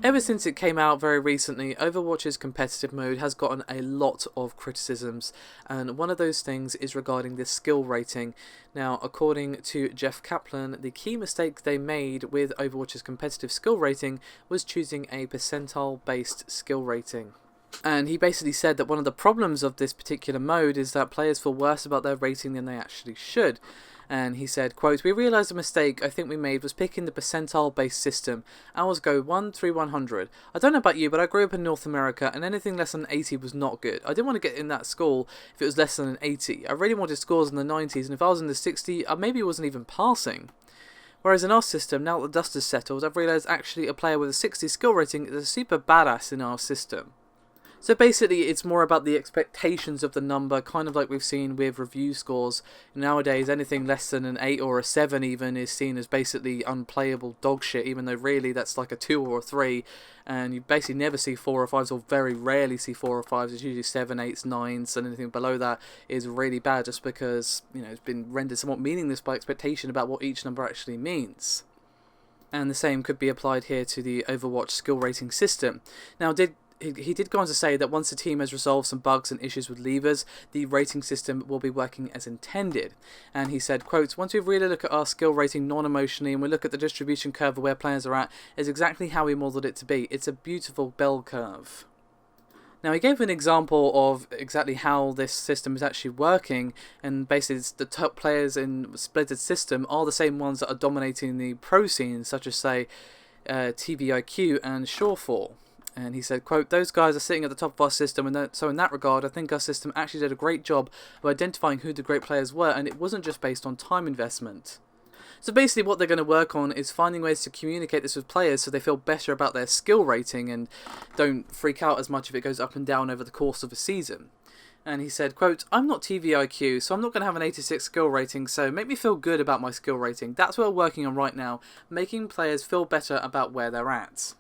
Ever since it came out very recently, Overwatch's competitive mode has gotten a lot of criticisms, and one of those things is regarding the skill rating. Now, according to Jeff Kaplan, the key mistake they made with Overwatch's competitive skill rating was choosing a percentile-based skill rating. And he basically said that one of the problems of this particular mode is that players feel worse about their rating than they actually should. And he said, quote, "We realised a mistake I think we made was picking the percentile-based system. Ours go 1 through 100. I don't know about you, but I grew up in North America, and anything less than 80 was not good. I didn't want to get in that school if it was less than an 80. I really wanted scores in the 90s, and if I was in the 60, I maybe wasn't even passing. Whereas in our system, now that the dust has settled, I've realised actually a player with a 60 skill rating is a super badass in our system." So basically, it's more about the expectations of the number, kind of like we've seen with review scores. Nowadays, anything less than an 8 or a 7 even is seen as basically unplayable dog shit, even though really that's like a 2 or a 3, and you basically never see 4 or 5s, or very rarely see 4 or 5s. It's usually 7, 8s, 9s, and anything below that is really bad, just because, you know, it's been rendered somewhat meaningless by expectation about what each number actually means. And the same could be applied here to the Overwatch skill rating system. Now, he did go on to say that once the team has resolved some bugs and issues with levers, the rating system will be working as intended. And he said, quote, "Once we really look at our skill rating non-emotionally and we look at the distribution curve of where players are at, it's exactly how we modelled it to be. It's a beautiful bell curve." Now, he gave an example of exactly how this system is actually working, and basically it's the top players in Splitted system are the same ones that are dominating the pro scene, such as, say, TVIQ and Shorefall. And he said, quote, "Those guys are sitting at the top of our system, and so in that regard, I think our system actually did a great job of identifying who the great players were, and it wasn't just based on time investment." So basically what they're going to work on is finding ways to communicate this with players so they feel better about their skill rating and don't freak out as much if it goes up and down over the course of a season. And he said, quote, "I'm not TVIQ, so I'm not going to have an 86 skill rating, so make me feel good about my skill rating. That's what we're working on right now, making players feel better about where they're at."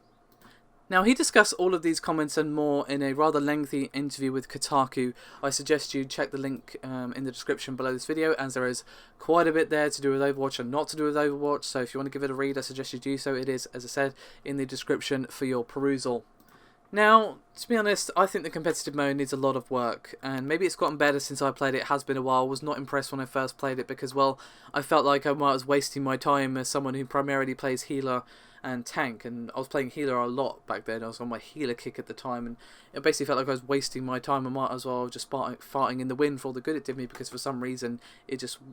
Now, he discussed all of these comments and more in a rather lengthy interview with Kotaku. I suggest you check the link in the description below this video, as there is quite a bit there to do with Overwatch and not to do with Overwatch, so if you want to give it a read, I suggest you do so. It is, as I said, in the description for your perusal. Now, to be honest, I think the competitive mode needs a lot of work, and maybe it's gotten better since I played it. It has been a while. I was not impressed when I first played it because, well, I felt like I was wasting my time as someone who primarily plays healer and tank, and I was playing healer a lot back then. I was on my healer kick at the time, and it basically felt like I was wasting my time. I might as well just farting in the wind for all the good it did me, because for some reason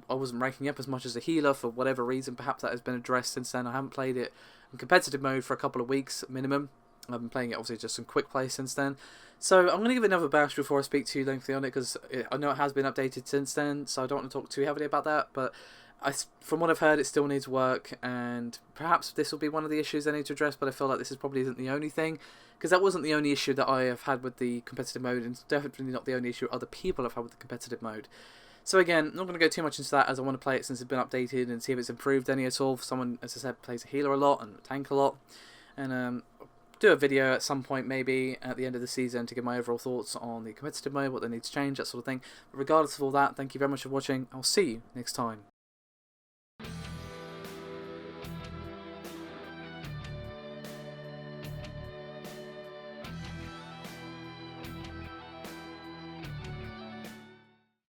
I wasn't ranking up as much as a healer for whatever reason. Perhaps that has been addressed since then. I haven't played it in competitive mode for a couple of weeks minimum. I've been playing it obviously just in quick play since then. So I'm going to give it another bash before I speak too lengthily on it, because I know it has been updated since then, so I don't want to talk too heavily about that. But from what I've heard, it still needs work, and perhaps this will be one of the issues I need to address, but I feel like this probably isn't the only thing, because that wasn't the only issue that I have had with the competitive mode, and it's definitely not the only issue other people have had with the competitive mode. So again, I'm not going to go too much into that, as I want to play it since it's been updated and see if it's improved any at all for someone, as I said, plays a healer a lot and a tank a lot. And do a video at some point, maybe at the end of the season, to give my overall thoughts on the competitive mode, what they need to change, that sort of thing. But regardless of all that, thank you very much for watching. I'll see you next time.